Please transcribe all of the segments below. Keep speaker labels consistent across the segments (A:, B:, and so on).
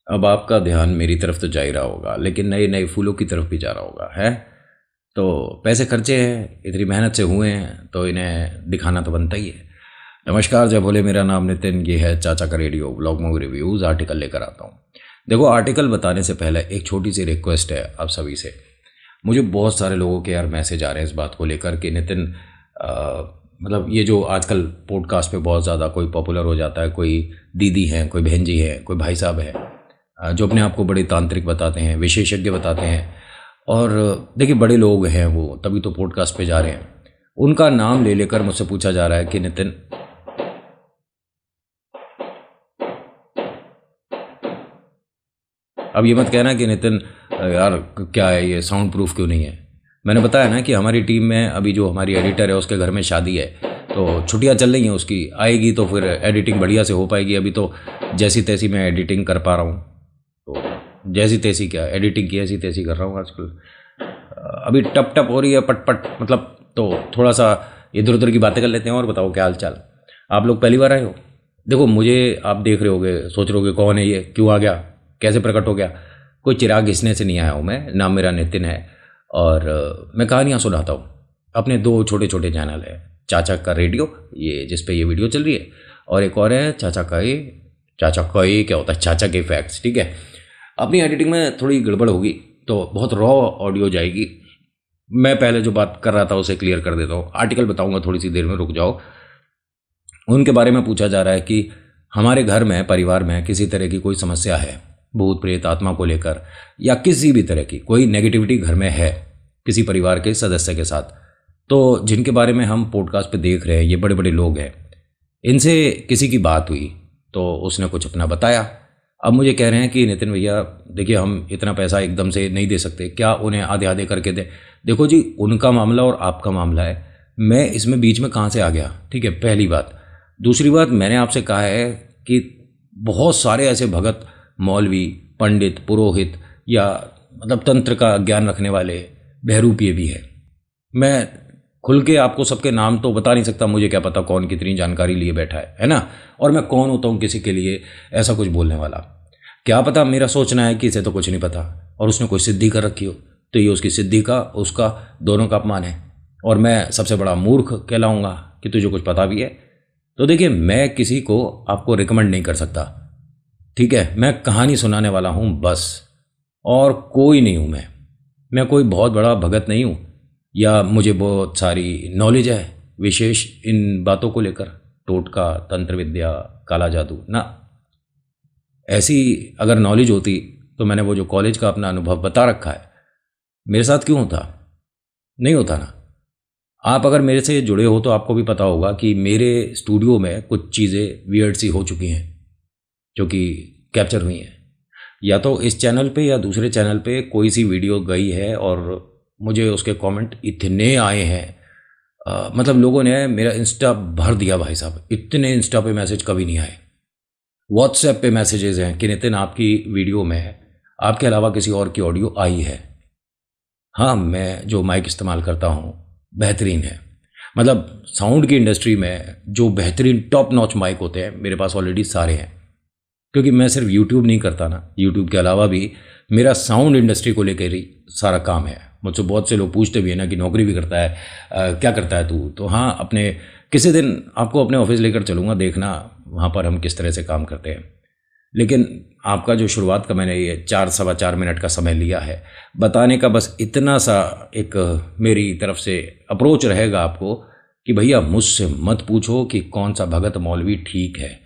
A: अब आपका ध्यान मेरी तरफ तो जा ही रहा होगा, लेकिन नए नए फूलों की तरफ भी जा रहा होगा है। तो पैसे खर्चे हैं, इतनी मेहनत से हुए हैं तो इन्हें दिखाना तो बनता ही है। नमस्कार जय भोले, मेरा नाम नितिन, ये है चाचा का radio blog movie reviews article लेकर आता हूँ। देखो, आर्टिकल बताने से पहले एक छोटी सी रिक्वेस्ट है आप सभी से। मुझे बहुत सारे लोगों के यार मैसेज आ रहे हैं इस बात को लेकर कि नितिन मतलब ये जो आजकल पॉडकास्ट पे बहुत ज़्यादा कोई पॉपुलर हो जाता है, कोई दीदी हैं, कोई बहन जी है, कोई भाई साहब है, जो अपने आप को बड़े तांत्रिक बताते हैं, विशेषज्ञ बताते हैं। और देखिए, बड़े लोग हैं वो, तभी तो पॉडकास्ट पे जा रहे हैं। उनका नाम ले लेकर मुझसे पूछा जा रहा है कि नितिन, अब ये मत कहना कि नितिन यार क्या है ये, साउंड प्रूफ क्यों नहीं है। मैंने बताया ना कि हमारी टीम में अभी जो हमारी एडिटर है उसके घर में शादी है, तो छुट्टियां चल रही हैं उसकी, आएगी तो फिर एडिटिंग बढ़िया से हो पाएगी। अभी तो जैसी तैसी मैं एडिटिंग कर पा रहा हूँ, तो जैसी तैसी क्या, एडिटिंग की ऐसी तैसी कर रहा हूँ आजकल। अभी टप टप हो रही है, पट पट, मतलब तो थोड़ा सा इधर उधर की बातें कर लेते हैं। और बताओ क्या हाल चाल, आप लोग पहली बार आए हो? देखो, मुझे आप देख रहे होगे, सोच रहे होगे कौन है ये, क्यों आ गया, कैसे प्रकट हो गया। कोई चिराग घिसने से नहीं आया हूँ मैं, नाम मेरा नितिन है। और मैं कहानियाँ सुनाता हूँ। अपने दो छोटे छोटे चैनल है, चाचा का रेडियो, ये जिस पे ये वीडियो चल रही है, और एक और है चाचा का ये क्या होता है, चाचा के फैक्ट्स। ठीक है, अपनी एडिटिंग में थोड़ी गड़बड़ होगी तो बहुत रॉ ऑडियो जाएगी। मैं पहले जो बात कर रहा था उसे क्लियर कर देता हूँ। आर्टिकल बताऊंगा थोड़ी सी देर में, रुक जाओ। उनके बारे में पूछा जा रहा है कि हमारे घर में, परिवार में किसी तरह की कोई समस्या है, भूत प्रेत आत्मा को लेकर, या किसी भी तरह की कोई नेगेटिविटी घर में है किसी परिवार के सदस्य के साथ, तो जिनके बारे में हम पॉडकास्ट पे देख रहे हैं, ये बड़े बड़े लोग हैं, इनसे किसी की बात हुई तो उसने कुछ अपना बताया। अब मुझे कह रहे हैं कि नितिन भैया देखिए, हम इतना पैसा एकदम से नहीं दे सकते, क्या उन्हें आधे आधे करके दें? देखो जी, उनका मामला और आपका मामला है, मैं इसमें बीच में कहाँ से आ गया? ठीक है, पहली बात। दूसरी बात, मैंने आपसे कहा है कि बहुत सारे ऐसे भगत, मौलवी, पंडित, पुरोहित, या मतलब तंत्र का ज्ञान रखने वाले बहरूपीय भी है। मैं खुल के आपको सबके नाम तो बता नहीं सकता, मुझे क्या पता कौन कितनी जानकारी लिए बैठा है ना। और मैं कौन होता हूँ किसी के लिए ऐसा कुछ बोलने वाला? क्या पता मेरा सोचना है कि इसे तो कुछ नहीं पता और उसने कोई सिद्धि कर रखी हो, तो ये उसकी सिद्धि का, उसका, दोनों का अपमान है। और मैं सबसे बड़ा मूर्ख कहलाऊंगा कि तुझे कुछ पता भी है। तो देखिए, मैं किसी को आपको रिकमेंड नहीं कर सकता। ठीक है, मैं कहानी सुनाने वाला हूँ बस, और कोई नहीं हूँ मैं कोई बहुत बड़ा भगत नहीं हूँ, या मुझे बहुत सारी नॉलेज है विशेष इन बातों को लेकर, टोटका, तंत्र विद्या, काला जादू ना। ऐसी अगर नॉलेज होती तो मैंने वो जो कॉलेज का अपना अनुभव बता रखा है, मेरे साथ क्यों होता? नहीं होता ना। आप अगर मेरे से जुड़े हो तो आपको भी पता होगा कि मेरे स्टूडियो में कुछ चीज़ें वियर्ड सी हो चुकी हैं जो कि कैप्चर हुई हैं, या तो इस चैनल पे या दूसरे चैनल पे कोई सी वीडियो गई है और मुझे उसके कमेंट इतने आए हैं। मतलब लोगों ने मेरा इंस्टा भर दिया भाई साहब, इतने इंस्टा पे मैसेज कभी नहीं आए। व्हाट्सएप पे मैसेजेस हैं कि नितिन आपकी वीडियो में आपके अलावा किसी और की ऑडियो आई है। हाँ, मैं जो माइक इस्तेमाल करता हूँ बेहतरीन है, मतलब साउंड की इंडस्ट्री में जो बेहतरीन टॉप नॉच माइक होते हैं मेरे पास ऑलरेडी सारे हैं। क्योंकि मैं सिर्फ यूट्यूब नहीं करता ना, यूट्यूब के अलावा भी मेरा साउंड इंडस्ट्री को लेकर ही सारा काम है। मुझसे बहुत से लोग पूछते भी हैं ना कि नौकरी भी करता है, क्या करता है तू? तो हाँ, अपने किसी दिन आपको अपने ऑफिस लेकर चलूँगा, देखना वहाँ पर हम किस तरह से काम करते हैं। लेकिन आपका जो शुरुआत का मैंने ये 4 सवा 4 मिनट का समय लिया है बताने का, बस इतना सा एक मेरी तरफ से अप्रोच रहेगा आपको कि भैया मुझसे मत पूछो कि कौन सा भगत मौलवी ठीक है।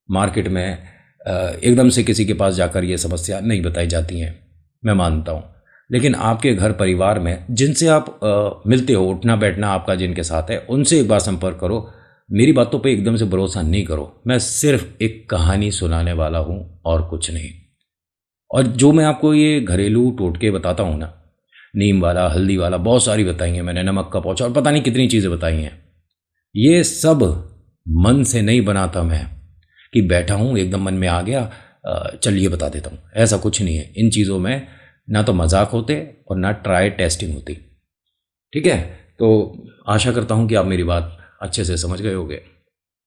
A: मार्केट में एकदम से किसी के पास जाकर ये समस्या नहीं बताई जाती हैं, मैं मानता हूँ। लेकिन आपके घर परिवार में जिनसे आप मिलते हो, उठना बैठना आपका जिनके साथ है, उनसे एक बार संपर्क करो। मेरी बातों पे एकदम से भरोसा नहीं करो। मैं सिर्फ एक कहानी सुनाने वाला हूँ और कुछ नहीं। और जो मैं आपको ये घरेलू टोटके बताता हूँ ना, नीम वाला, हल्दी वाला, बहुत सारी बताई हैं मैंने, नमक का पोंछा और पता नहीं कितनी चीज़ें बताई हैं। ये सब मन से नहीं बनाता मैं कि बैठा हूँ एकदम मन में आ गया चलिए बता देता हूँ। ऐसा कुछ नहीं है। इन चीज़ों में ना तो मजाक होते और ना ट्राई टेस्टिंग होती। ठीक है, तो आशा करता हूँ कि आप मेरी बात अच्छे से समझ गए होंगे।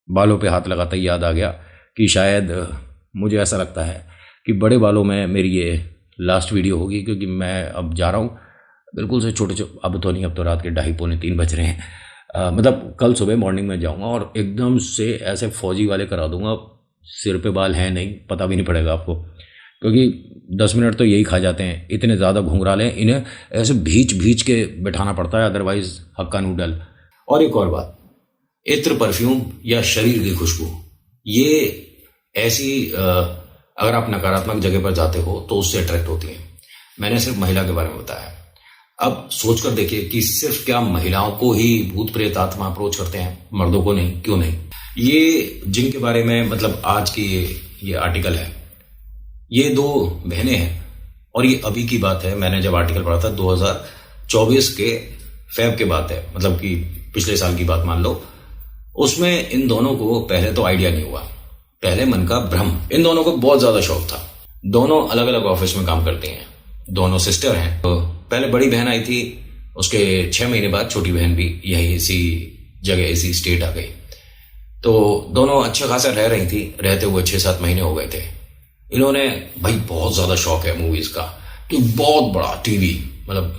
A: बालों पे हाथ लगाता ही याद आ गया कि शायद मुझे ऐसा लगता है कि बड़े बालों में मेरी ये लास्ट वीडियो होगी, क्योंकि मैं अब जा रहा हूँ बिल्कुल से छोटे अब तो नहीं, अब तो रात के 2:30-3 बज रहे हैं। मतलब कल सुबह मॉर्निंग में जाऊँगा और एकदम से ऐसे फौजी वाले करा दूंगा, सिर पे बाल हैं नहीं, पता भी नहीं पड़ेगा आपको, क्योंकि 10 मिनट तो यही खा जाते हैं, इतने ज़्यादा घुंघराले हैं, इन्हें ऐसे भींच भींच के बैठाना पड़ता है, अदरवाइज हक्का नूडल। और एक और बात, इत्र, परफ्यूम या शरीर की खुशबू, ये ऐसी अगर आप नकारात्मक जगह पर जाते हो तो उससे अट्रैक्ट होती है। मैंने सिर्फ महिला के बारे में बताया, अब सोचकर देखिए कि सिर्फ क्या महिलाओं को ही भूत प्रेत आत्मा अप्रोच करते हैं, मर्दों को नहीं? क्यों नहीं? ये जिनके बारे में मतलब आज की ये आर्टिकल है, ये 2 बहनें हैं और ये अभी की बात है। मैंने जब आर्टिकल पढ़ा था 2024 के फेब के बात है, मतलब कि पिछले साल की बात मान लो। उसमें इन दोनों को पहले तो आइडिया नहीं हुआ, पहले मन का भ्रम। इन दोनों को बहुत ज्यादा शौक था, दोनों अलग अलग ऑफिस में काम करती हैं, दोनों सिस्टर हैं। तो पहले बड़ी बहन आई थी, उसके 6 महीने बाद छोटी बहन भी यही इसी जगह इसी स्टेट आ गई। तो दोनों अच्छा खासा रह रही थी, रहते हुए 6-7 महीने हो गए थे। इन्होंने भाई बहुत ज्यादा शौक है मूवीज का, कि बहुत बड़ा टीवी, मतलब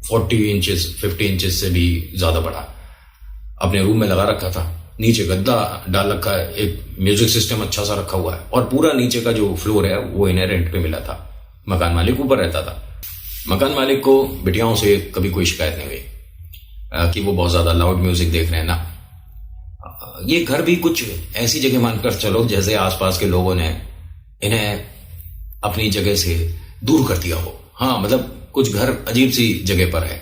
A: 40 इंचेस 50 इंचेस से भी ज्यादा बड़ा अपने रूम में लगा रखा था। नीचे गद्दा डाल रखा है, एक म्यूजिक सिस्टम अच्छा सा रखा हुआ है, और पूरा नीचे का जो फ्लोर है वो इन्हें रेंट पे मिला था। मकान मालिक ऊपर रहता था। मकान मालिक को बिटियाओं से कभी कोई शिकायत नहीं हुई कि वो बहुत ज्यादा लाउड म्यूजिक देख रहे हैं ना। ये घर भी कुछ ऐसी जगह मानकर चलो जैसे आसपास के लोगों ने इन्हें अपनी जगह से दूर कर दिया हो। हाँ, मतलब कुछ घर अजीब सी जगह पर है।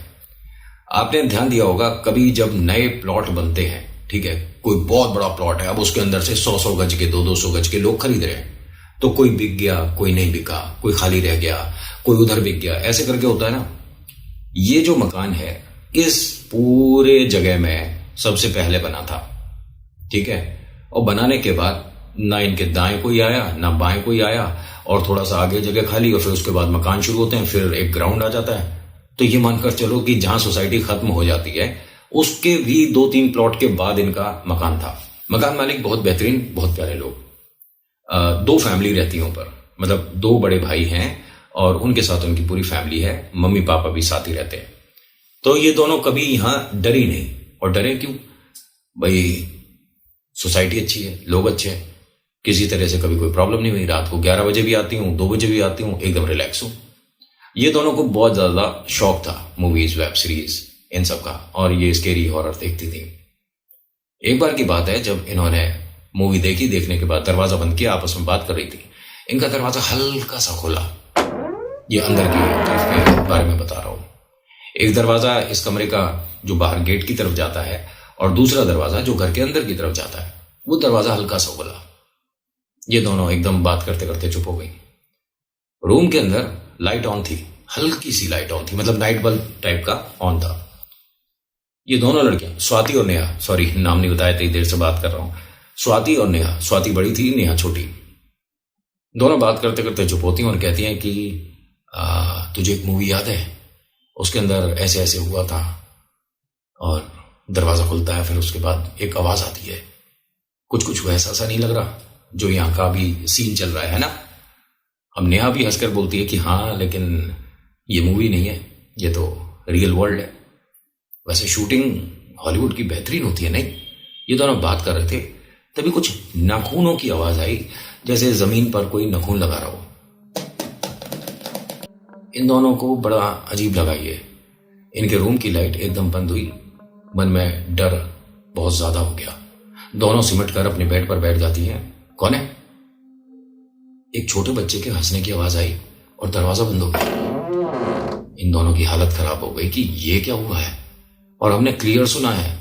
A: आपने ध्यान दिया होगा कभी जब नए प्लॉट बनते हैं, ठीक है, कोई बहुत बड़ा प्लॉट है, अब उसके अंदर से 100-100 गज के 200-200 गज के लोग खरीद रहे हैं, तो कोई बिक गया, कोई नहीं बिका, कोई खाली रह गया, कोई उधर बिक गया, ऐसे करके होता है ना। ये जो मकान है इस पूरे जगह में सबसे पहले बना था, ठीक है, और बनाने के बाद ना इनके दाएं कोई आया ना बाएं कोई आया, और थोड़ा सा आगे जगह खाली, और फिर उसके बाद मकान शुरू होते हैं, फिर एक ग्राउंड आ जाता है। तो ये मानकर चलो कि जहां सोसाइटी खत्म हो जाती है उसके भी 2-3 प्लॉट के बाद इनका मकान था। मकान मालिक बहुत बेहतरीन, बहुत प्यारे लोग। 2 फैमिली रहती हैं ऊपर, मतलब 2 बड़े भाई हैं और उनके साथ उनकी पूरी फैमिली है, मम्मी पापा भी साथ ही रहते हैं। तो ये दोनों कभी यहां डरी नहीं। और डरे क्यों भाई? सोसाइटी अच्छी है, लोग अच्छे हैं, किसी तरह से कभी कोई प्रॉब्लम नहीं हुई। रात को 11 बजे भी आती हूँ, 2 बजे भी आती हूँ, एकदम रिलैक्स हूँ। ये दोनों को बहुत ज्यादा शौक था मूवीज, वेब सीरीज, इन सब का, और ये स्केरी हॉरर देखती थी। एक बार की बात है जब इन्होंने मूवी देखी, देखने के बाद दरवाजा बंद किया, आपस में बात कर रही थी, इनका दरवाजा हल्का सा खोला। ये अंदर की तरफ के बारे में बता रहा हूं। एक दरवाजा इस कमरे का जो बाहर गेट की तरफ जाता है, और दूसरा दरवाजा जो घर के अंदर की तरफ जाता है, वो दरवाजा हल्का सा खोला। ये दोनों एकदम बात करते करते चुप हो गई। रूम के अंदर लाइट ऑन थी, हल्की सी लाइट ऑन थी, मतलब नाइट बल्ब टाइप का ऑन था। ये दोनों लड़कियां, स्वाति और नेहा, सॉरी नाम नहीं बताया, इतनी देर से बात कर रहा हूं, स्वाति और नेहा, स्वाति बड़ी थी, नेहा छोटी, दोनों बात करते करते चुप होती हैं और कहती हैं कि तुझे एक मूवी याद है, उसके अंदर ऐसे ऐसे हुआ था। और दरवाजा खुलता है, फिर उसके बाद एक आवाज आती है, कुछ कुछ वैसा सा नहीं लग रहा जो यहाँ का भी सीन चल रहा है ना। अब नेहा भी हंसकर बोलती है कि हाँ, लेकिन ये मूवी नहीं है, ये तो रियल वर्ल्ड है। वैसे शूटिंग हॉलीवुड की बेहतरीन होती है, नहीं? ये दोनों बात कर रहे थे, तभी कुछ नाखूनों की आवाज आई, जैसे जमीन पर कोई नाखून लगा रहा हो। इन दोनों को बड़ा अजीब लगा ये। इनके रूम की लाइट एकदम बंद हुई, मन में डर बहुत ज्यादा हो गया। दोनों सिमट कर अपने बेड पर बैठ जाती हैं। कौन है? एक छोटे बच्चे के हंसने की आवाज आई और दरवाजा बंद हो गया। इन दोनों की हालत खराब हो गई कि ये क्या हुआ है, और हमने क्लियर सुना है।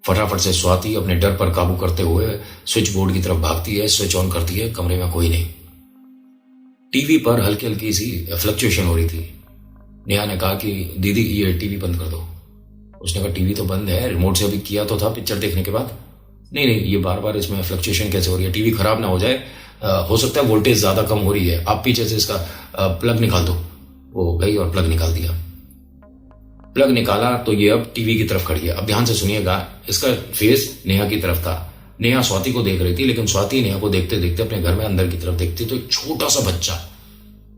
A: फटाफट से स्वाति अपने डर पर काबू करते हुए स्विच बोर्ड की तरफ भागती है, स्विच ऑन करती है, कमरे में कोई नहीं। टीवी पर हल्की हल्की सी फ्लक्चुएशन हो रही थी। नेहा ने कहा कि दीदी ये टीवी बंद कर दो। उसने कहा टीवी तो बंद है, रिमोट से अभी किया तो था पिक्चर देखने के बाद। नहीं नहीं, ये बार बार इसमें फ्लक्चुएशन कैसे हो रही है, टीवी खराब ना हो जाए, हो सकता है वोल्टेज ज्यादा कम हो रही है, आप पीछे से इसका प्लग निकाल दो। वो गई और प्लग निकाल दिया। प्लग निकाला तो ये अब टीवी की तरफ खड़ी है। अब ध्यान से सुनिएगा, इसका फेस नेहा की तरफ था, नेहा स्वाति को देख रही थी, लेकिन स्वाति नेहा को देखते देखते अपने घर में अंदर की तरफ देखती तो एक छोटा सा बच्चा,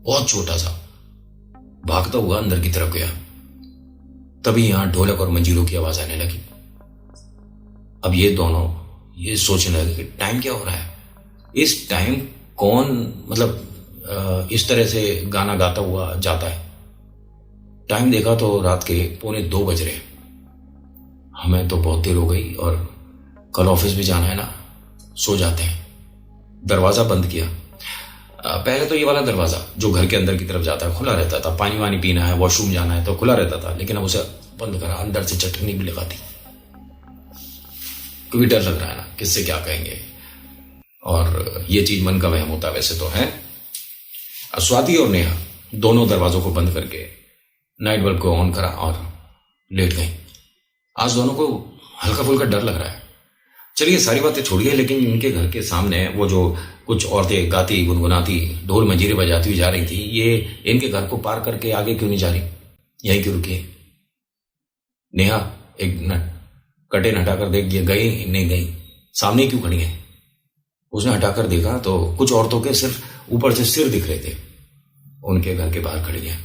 A: बहुत छोटा सा, भागता हुआ अंदर की तरफ गया। तभी यहां ढोलक और मंजीरों की आवाज आने लगी। अब ये दोनों ये सोचने लगे कि टाइम क्या हो रहा है, इस टाइम कौन मतलब इस तरह से गाना गाता हुआ जाता है। टाइम देखा तो रात के 1:45 बज रहे। हमें तो बहुत देर हो गई और कल ऑफिस भी जाना है ना, सो जाते हैं। दरवाजा बंद किया। पहले तो ये वाला दरवाजा जो घर के अंदर की तरफ जाता है खुला रहता था, पानी वानी पीना है, वॉशरूम जाना है तो खुला रहता था, लेकिन अब उसे बंद करा। अंदर से चटनी भी लगा दी क्योंकि डर लग रहा है ना किससे क्या कहेंगे, और ये चीज मन का वहम होता है वैसे तो है। स्वाति और नेहा दोनों दरवाजों को बंद करके नाइट बल्ब को ऑन करा और लेट गई। आज दोनों को हल्का फुल्का डर लग रहा है। चलिए सारी बातें छोड़िए, लेकिन इनके घर के सामने वो जो कुछ औरतें गाती गुनगुनाती ढोल मंजीरे बजाती हुई जा रही थी, ये इनके घर को पार करके आगे क्यों नहीं जा रही, यहीं क्यों रुकी? नेहा एक मिनट कर्टेन हटाकर देख, ये गई नहीं गई, सामने क्यों खड़ी है? उसने हटाकर देखा तो कुछ औरतों के सिर्फ ऊपर से सिर दिख रहे थे, उनके घर के बाहर खड़ी है।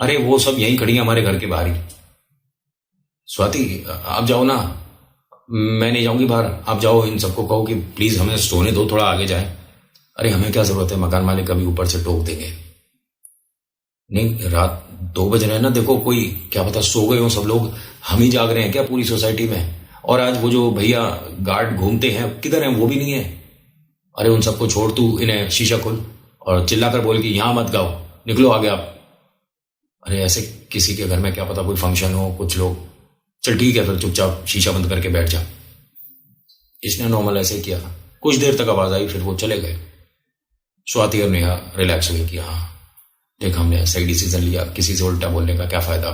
A: अरे वो सब यहीं खड़ी है हमारे घर के बाहर ही। स्वाति आप जाओ ना, मैं नहीं जाऊंगी बाहर, आप जाओ, इन सबको कहो कि प्लीज हमें सोने दो, थोड़ा आगे जाए। अरे हमें क्या जरूरत है, मकान मालिक कभी ऊपर से टोक देंगे। नहीं रात 2 बज रहे हैं ना, देखो कोई क्या पता सो गए हो सब लोग, हम ही जाग रहे हैं क्या पूरी सोसाइटी में? और आज वो जो भैया गार्ड घूमते हैं किधर हैं, वो भी नहीं है। अरे उन सबको छोड़, तू इन्हें शीशा खोल और चिल्लाकर बोल कि यहां मत गाओ, निकलो आगे आप। अरे ऐसे किसी के घर में क्या पता कोई फंक्शन हो, कुछ लोग, चल ठीक है फिर चुपचाप शीशा बंद करके बैठ जा। इसने नॉर्मल ऐसे किया, कुछ देर तक आवाज आई, फिर वो चले गए। स्वाति और नेहा रिलैक्स हुई कि हाँ देख हमने सही डिसीजन लिया, किसी से उल्टा बोलने का क्या फायदा।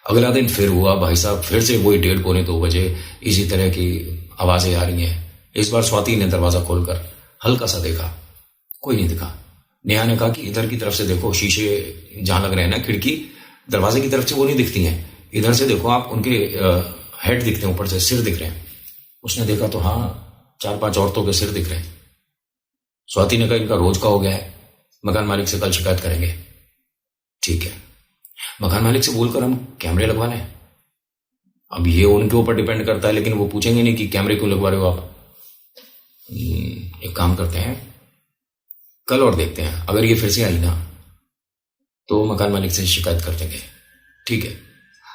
A: अगला दिन फिर हुआ भाई साहब, फिर से वही 1:30-2 बजे इसी तरह की आवाजें आ रही हैं। इस बार स्वाति ने दरवाजा खोलकर हल्का सा देखा, कोई नहीं दिखा। नेहा ने कहा कि इधर की तरफ से देखो, शीशे जहां लग रहे हैं ना खिड़की, दरवाजे की तरफ से वो नहीं दिखती हैं, इधर से देखो आप, उनके हेड दिखते हैं, ऊपर से सिर दिख रहे हैं। उसने देखा तो हाँ 4-5 औरतों के सिर दिख रहे हैं। स्वाति ने कहा इनका रोज का हो गया है, मकान मालिक से कल शिकायत करेंगे। ठीक है, मकान मालिक से बोलकर हम कैमरे लगवा लें। अब ये उनके ऊपर डिपेंड करता है, लेकिन वो पूछेंगे नहीं कि कैमरे क्यों लगवा रहे हो आप। एक काम करते हैं कल और देखते हैं, अगर ये फिर से आई ना तो मकान मालिक से शिकायत कर देंगे। ठीक है।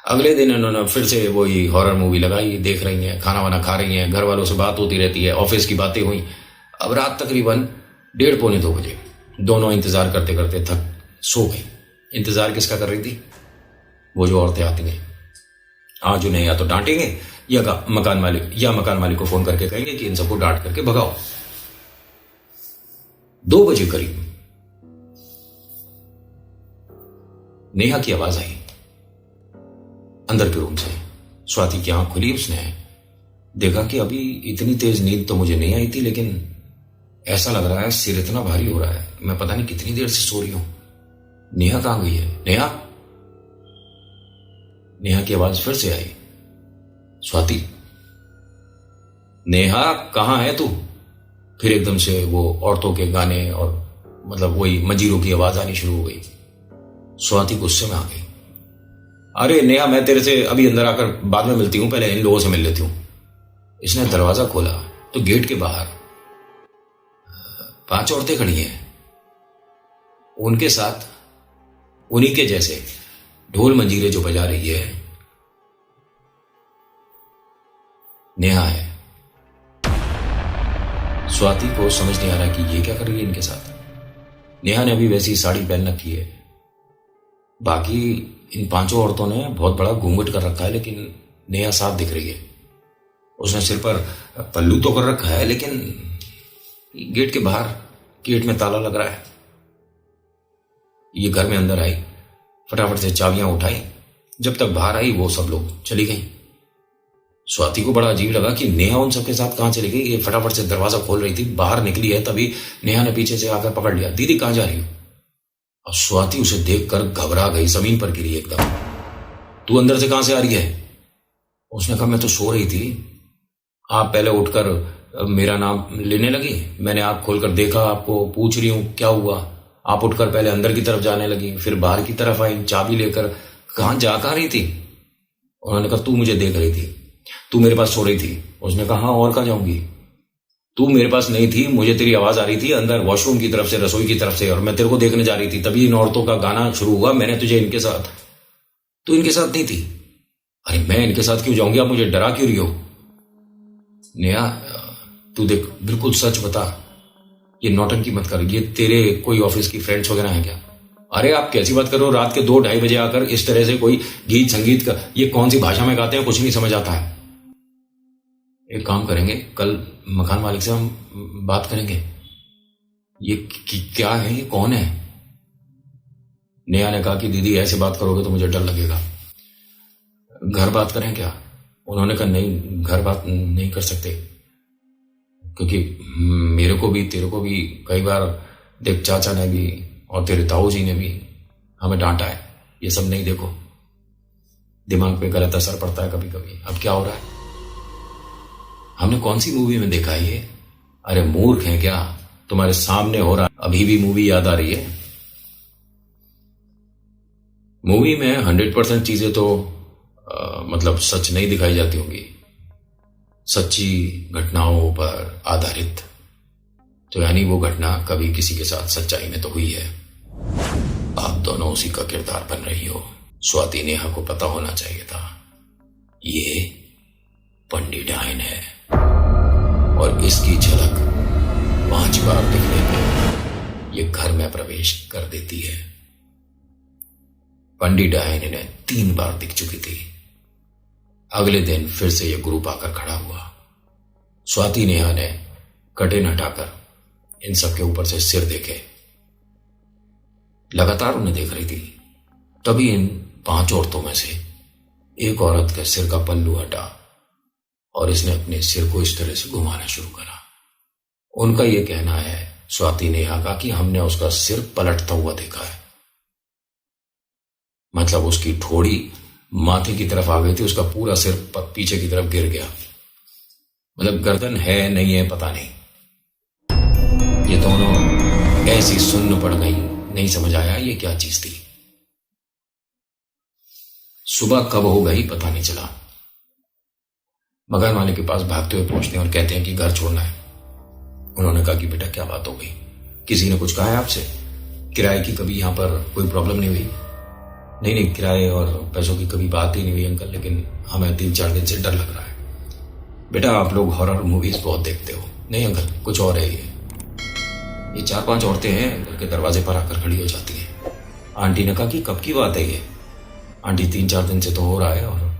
A: अगले दिन उन्होंने फिर से वही हॉरर मूवी लगाई, देख रही हैं, खाना वाना खा रही हैं, घर वालों से बात होती रहती है, ऑफिस की बातें हुई। अब रात तकरीबन 1:30-2 बजे दोनों इंतजार करते करते थक सो गई। इंतजार किसका कर रही थी? वो जो औरतें आती हैं, आज उन्हें या तो डांटेंगे या मकान मालिक को फोन करके कहेंगे कि इन सबको डांट करके भगाओ। 2 बजे करीब नेहा की आवाज आई अंदर के रूम से। स्वाति की आंख खुली, उसने देखा कि अभी इतनी तेज नींद तो मुझे नहीं आई थी, लेकिन ऐसा लग रहा है सिर इतना भारी हो रहा है, मैं पता नहीं कितनी देर से सो रही हूं। नेहा कहां गई है? नेहा की आवाज फिर से आई, स्वाति नेहा कहां है तू? फिर एकदम से वो औरतों के गाने और मतलब वही मंजीरों की आवाज आनी शुरू हो गई। स्वाति गुस्से में आ गई। अरे नेहा, मैं तेरे से अभी अंदर आकर बाद में मिलती हूं, पहले इन लोगों से मिल लेती हूं। इसने दरवाजा खोला तो गेट के बाहर 5 औरतें खड़ी हैं, उनके साथ उन्हीं के जैसे ढोल मंजीरे जो बजा रही है नेहा है। स्वाति को समझ नहीं आ रहा कि ये क्या कर रही है इनके साथ। नेहा ने अभी वैसी साड़ी पहन रखी है, बाकी इन 5 औरतों ने बहुत बड़ा घूंघट कर रखा है, लेकिन नेहा साफ दिख रही है। उसने सिर पर पल्लू तो कर रखा है, लेकिन गेट के बाहर गेट में ताला लग रहा है। ये घर में अंदर आई, फटाफट से चाबियां उठाई, जब तक बाहर आई वो सब लोग चली गई। स्वाति को बड़ा अजीब लगा कि नेहा उन सबके साथ कहां चली गई। ये फटाफट से दरवाजा खोल रही थी, बाहर निकली है, तभी नेहा ने पीछे से आकर पकड़ लिया। दीदी कहां जा रही हो? अब स्वाति उसे देखकर घबरा गई, जमीन पर गिरी एकदम। तू अंदर से कहां से आ रही है? उसने कहा मैं तो सो रही थी, आप पहले उठकर मेरा नाम लेने लगी, मैंने आँख खोलकर देखा, आपको पूछ रही हूँ क्या हुआ। आप उठकर पहले अंदर की तरफ जाने लगी, फिर बाहर की तरफ आई चाबी लेकर। कहाँ जा कहाँ रही थी? उन्होंने कहा तू मुझे देख रही थी, तू मेरे पास सो रही थी। उसने कहा हाँ और कहाँ जाऊंगी, तू मेरे पास नहीं थी, मुझे तेरी आवाज आ रही थी अंदर वॉशरूम की तरफ से, रसोई की तरफ से, और मैं तेरे को देखने जा रही थी। तभी इन औरतों का गाना शुरू हुआ, मैंने तुझे इनके साथ, तू इनके साथ नहीं थी। अरे मैं इनके साथ क्यों जाऊंगी, आप मुझे डरा क्यों रही हो? नेहा तू देख, बिल्कुल सच बता, ये नौटंकी मत कर, ये तेरे कोई ऑफिस की फ्रेंड्स वगैरह हैं क्या? अरे आप कैसी बात कर रहे हो, रात के 2-2:30 बजे आकर इस तरह से कोई गीत संगीत का, ये कौन सी भाषा में गाते हैं, कुछ नहीं समझ आता है। एक काम करेंगे, कल मकान मालिक से हम बात करेंगे, ये क्या है, ये कौन है? नेहा ने कहा कि दीदी ऐसे बात करोगे तो मुझे डर लगेगा, घर बात करें क्या? उन्होंने कहा नहीं, घर बात नहीं कर सकते, क्योंकि मेरे को भी तेरे को भी कई बार देख, चाचा ने भी और तेरे ताऊ जी ने भी हमें डांटा है, ये सब नहीं, देखो दिमाग पे गलत असर पड़ता है कभी कभी। अब क्या हो रहा है, हमने कौन सी मूवी में देखा है ये? अरे मूर्ख है क्या, तुम्हारे सामने हो रहा है, अभी भी मूवी याद आ रही है? मूवी में 100% चीजें तो मतलब सच नहीं दिखाई जाती होंगी, सच्ची घटनाओं पर आधारित, तो यानी वो घटना कभी किसी के साथ सच्चाई में तो हुई है। आप दोनों उसी का किरदार बन रही हो। स्वाति नेहा को पता होना चाहिए था ये पंडित डायन है, और इसकी झलक 5 बार दिखने पे ये घर में प्रवेश कर देती है। पंडित डायन ने 3 बार दिख चुकी थी। अगले दिन फिर से ये ग्रुप आकर खड़ा हुआ। स्वाति नेहा ने कर्टेन हटाकर इन सबके ऊपर से सिर देखे, लगातार उन्हें देख रही थी। तभी इन 5 औरतों में से एक औरत के सिर का पल्लू हटा और इसने अपने सिर को इस तरह से घुमाना शुरू करा। उनका यह कहना है, स्वाति नेहा का, कि हमने उसका सिर पलटता हुआ देखा है। मतलब उसकी ठोड़ी माथे की तरफ आ गई थी, उसका पूरा सिर पीछे की तरफ गिर गया। मतलब गर्दन है नहीं है पता नहीं। ये दोनों ऐसी सुन्न पड़ गई, नहीं समझ आया ये क्या चीज थी। सुबह कब हो गई पता नहीं चला। मकान मालिक के पास भागते हुए पहुंचते हैं और कहते हैं कि घर छोड़ना है। उन्होंने कहा कि बेटा क्या बात हो गई, किसी ने कुछ कहा है आपसे? किराए की कभी यहां पर कोई प्रॉब्लम नहीं हुई? नहीं नहीं, किराए और पैसों की कभी बात ही नहीं हुई अंकल, लेकिन हमें 3-4 दिन से डर लग रहा है। बेटा आप लोग हॉरर मूवीज बहुत देखते हो। नहीं अंकल, कुछ और है ये 4-5 औरतें हैं, घर के दरवाजे पर आकर खड़ी हो जाती हैं। आंटी ने कहा कि कब की बात है ये? आंटी 3-4 दिन से तो हो रहा है, और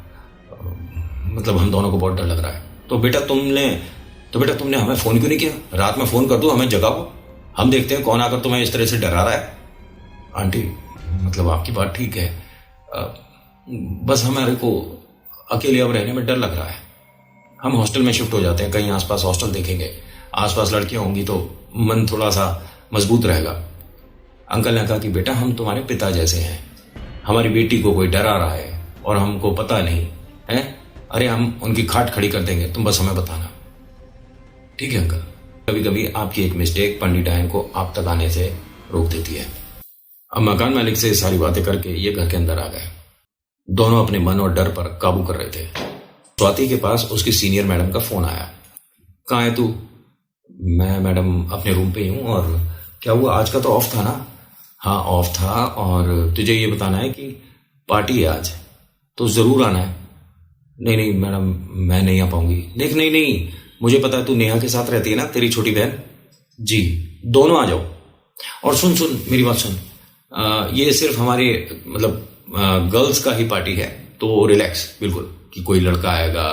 A: मतलब हम दोनों को बहुत डर लग रहा है। तो बेटा तुमने हमें फोन क्यों नहीं किया? रात में फोन कर दो, हमें जगाओ, हम देखते हैं कौन आकर तुम्हें इस तरह से डरा रहा है। आंटी मतलब आपकी बात ठीक है, बस हमारे को अकेले अब रहने में डर लग रहा है। हम हॉस्टल में शिफ्ट हो जाते हैं, कहीं आसपास हॉस्टल देखेंगे, आसपास लड़कियां होंगी तो मन थोड़ा सा मजबूत रहेगा। अंकल ने कहा कि बेटा हम तुम्हारे पिता जैसे हैं, हमारी बेटी को कोई डरा रहा है और हमको पता नहीं है, अरे हम उनकी खाट खड़ी कर देंगे, तुम बस हमें बताना। ठीक है अंकल। कभी कभी आपकी एक मिस्टेक पंडित डायन को आप तक आने से रोक देती है। अब मकान मालिक से सारी बातें करके ये घर के अंदर आ गए। दोनों अपने मन और डर पर काबू कर रहे थे। स्वाति के पास उसकी सीनियर मैडम का फोन आया। कहाँ है तू? मैं मैडम अपने रूम पे ही हूँ। और क्या हुआ, आज का तो ऑफ था ना? हाँ ऑफ था, और तुझे ये बताना है कि पार्टी है आज, तो जरूर आना है। नहीं नहीं मैडम मैं नहीं आ पाऊंगी। देख नहीं नहीं, मुझे पता है तू नेहा के साथ रहती है ना, तेरी छोटी बहन। जी दोनों आ जाओ। और सुन मेरी बात सुन, ये सिर्फ हमारे मतलब गर्ल्स का ही पार्टी है, तो रिलैक्स बिल्कुल, कि कोई लड़का आएगा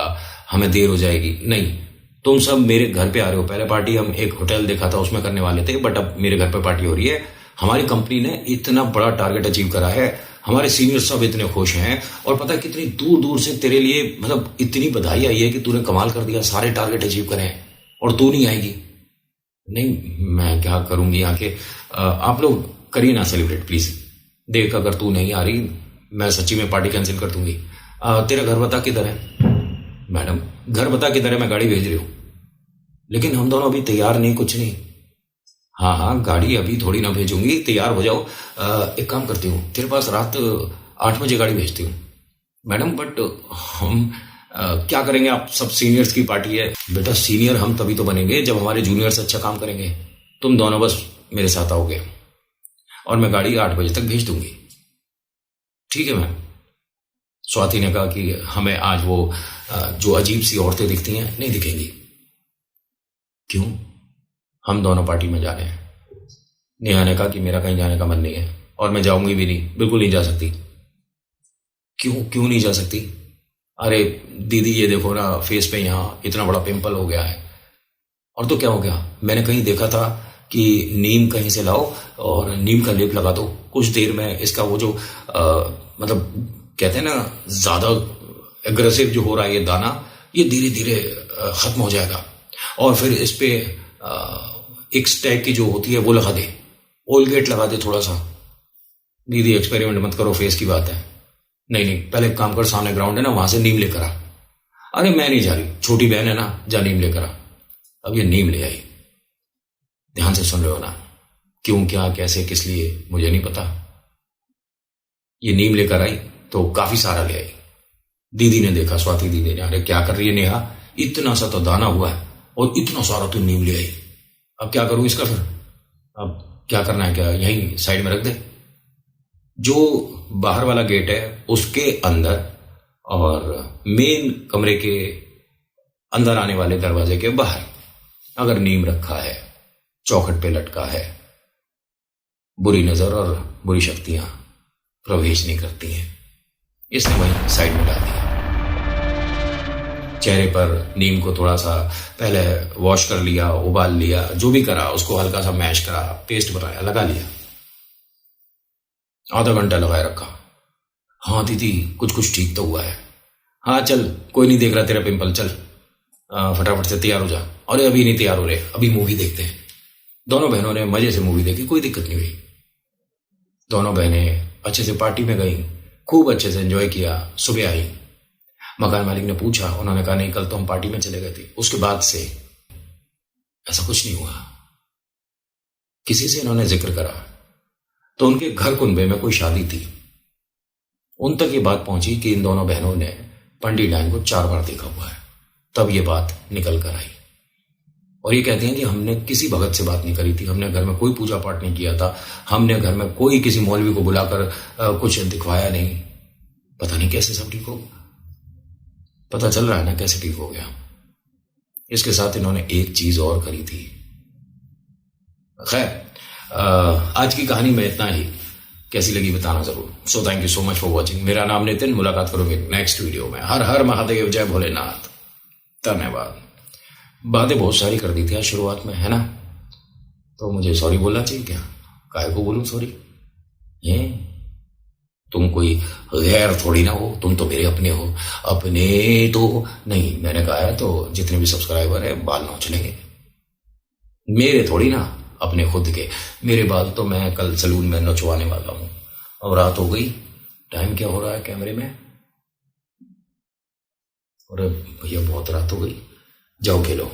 A: हमें देर हो जाएगी, नहीं। तुम सब मेरे घर पे आ रहे हो। पहले पार्टी हम एक होटल देखा था उसमें करने वाले थे, बट अब मेरे घर पे पार्टी हो रही है। हमारी कंपनी ने इतना बड़ा टारगेट अचीव करा है, हमारे सीनियर सब इतने खुश हैं, और पता है कितनी दूर दूर से तेरे लिए मतलब इतनी बधाई आई है कि तूने कमाल कर दिया, सारे टारगेट अचीव करे, और तू नहीं आएगी। नहीं मैं क्या करूंगी आके, आप लोग करिए ना सेलिब्रेट प्लीज। देख अगर तू नहीं आ रही मैं सच्ची में पार्टी कैंसिल कर दूंगी। तेरा घर बता किधर है? मैडम घर बता किधर है, मैं गाड़ी भेज रही हूँ। लेकिन हम दोनों अभी तैयार नहीं, कुछ नहीं। हाँ हाँ, गाड़ी अभी थोड़ी ना भेजूंगी, तैयार हो जाओ। एक काम करती हूँ, तेरे पास रात 8 बजे गाड़ी भेजती हूँ। मैडम बट हम क्या करेंगे, आप सब सीनियर्स की पार्टी है। बेटा सीनियर हम तभी तो बनेंगे जब हमारे जूनियर्स अच्छा काम करेंगे। तुम दोनों बस मेरे साथ आओगे और मैं गाड़ी 8 बजे तक भेज दूंगी। ठीक है मैम। स्वाति ने कहा कि हमें आज वो जो अजीब सी औरतें दिखती हैं नहीं दिखेंगी। क्यों? हम दोनों पार्टी में जा रहे हैं। नेहा ने कहा कि मेरा कहीं जाने का मन नहीं है और मैं जाऊंगी भी नहीं, बिल्कुल नहीं जा सकती। क्यों क्यों नहीं जा सकती? अरे दीदी ये देखो ना, फेस पे यहाँ इतना बड़ा पिंपल हो गया है। और तो क्या हो गया? मैंने कहीं देखा था कि नीम कहीं से लाओ और नीम का लेप लगा दो, कुछ देर में इसका वो जो मतलब कहते हैं ना, ज्यादा एग्रेसिव जो हो रहा है ये दाना, ये धीरे धीरे खत्म हो जाएगा। और फिर इस पे एक्स टाइप की जो होती है वो लगा दे, ओलगेट लगा दे थोड़ा सा। दीदी एक्सपेरिमेंट मत करो, फेस की बात है। नहीं नहीं, पहले एक काम कर, सामने ग्राउंड है ना, वहां से नीम लेकर आ। अरे मैं नहीं जा रही, छोटी बहन है ना, जा नीम लेकर आ। अब ये नीम ले आई। ध्यान से सुन रहे हो ना? क्यों, क्या, कैसे, किस लिए मुझे नहीं पता। ये नीम लेकर आई तो काफी सारा ले आई। दीदी ने देखा, स्वाति दीदी ने, अरे क्या कर रही है नेहा, इतना सा तो दाना हुआ है और इतना सारा तो नीम ले आई। अब क्या करूं इसका? फिर अब क्या करना है, क्या यहीं साइड में रख दे? जो बाहर वाला गेट है उसके अंदर और मेन कमरे के अंदर आने वाले दरवाजे के बाहर अगर नीम रखा है, चौखट पे लटका है, बुरी नजर और बुरी शक्तियां प्रवेश नहीं करती हैं। इसने वहीं साइड में डाल दिया। चेहरे पर नीम को थोड़ा सा पहले वॉश कर लिया, उबाल लिया, जो भी करा, उसको हल्का सा मैश करा, पेस्ट बनाया, लगा लिया। आधा घंटा लगाए रखा। हाँ दीदी कुछ कुछ ठीक तो हुआ है। हाँ चल, कोई नहीं देख रहा तेरा पिंपल, चल फटाफट से तैयार हो जा। अरे अभी नहीं तैयार हो रहे, अभी मूवी देखते हैं। दोनों बहनों ने मजे से मूवी देखी, कोई दिक्कत नहीं हुई। दोनों बहनें अच्छे से पार्टी में गई, खूब अच्छे से एंजॉय किया। सुबह आई, मकान मालिक ने पूछा, उन्होंने कहा नहीं कल तो हम पार्टी में चले गए थे। उसके बाद से ऐसा कुछ नहीं हुआ। किसी से इन्होंने जिक्र करा तो उनके घर कुनबे में कोई शादी थी। उन तक ये बात पहुंची कि इन दोनों बहनों ने पंडित डायन को 4 बार देखा हुआ है। तब ये बात निकल कर आई और ये कहती हैं कि हमने किसी भगत से बात नहीं करी थी, हमने घर में कोई पूजा पाठ नहीं किया था, हमने घर में कोई किसी मौलवी को बुलाकर कुछ दिखवाया नहीं। पता नहीं कैसे सब ठीक हो, पता चल रहा है ना कैसे ठीक हो गया। इसके साथ इन्होंने एक चीज और करी थी। खैर आज की कहानी में इतना ही। कैसी लगी बताना जरूर। So thank you so much for watching. मेरा नाम नितिन, मुलाकात करोगे नेक्स्ट वीडियो में। हर हर महादेव, जय भोलेनाथ। धन्यवाद। बातें बहुत सारी कर दी थी आज शुरुआत में, है ना? तो मुझे सॉरी बोलना चाहिए क्या? काहे को बोलूं सॉरी? ये तुम कोई गैर थोड़ी ना हो, तुम तो मेरे अपने हो। अपने तो नहीं, मैंने कहा है तो जितने भी सब्सक्राइबर है बाल नोच लेंगे। मेरे थोड़ी ना, अपने खुद के। मेरे बाल तो मैं कल सलून में नचवाने वाला हूं। अब रात हो गई, टाइम क्या हो रहा है कैमरे में? अरे भैया बहुत रात हो गई, जाओ खेलो।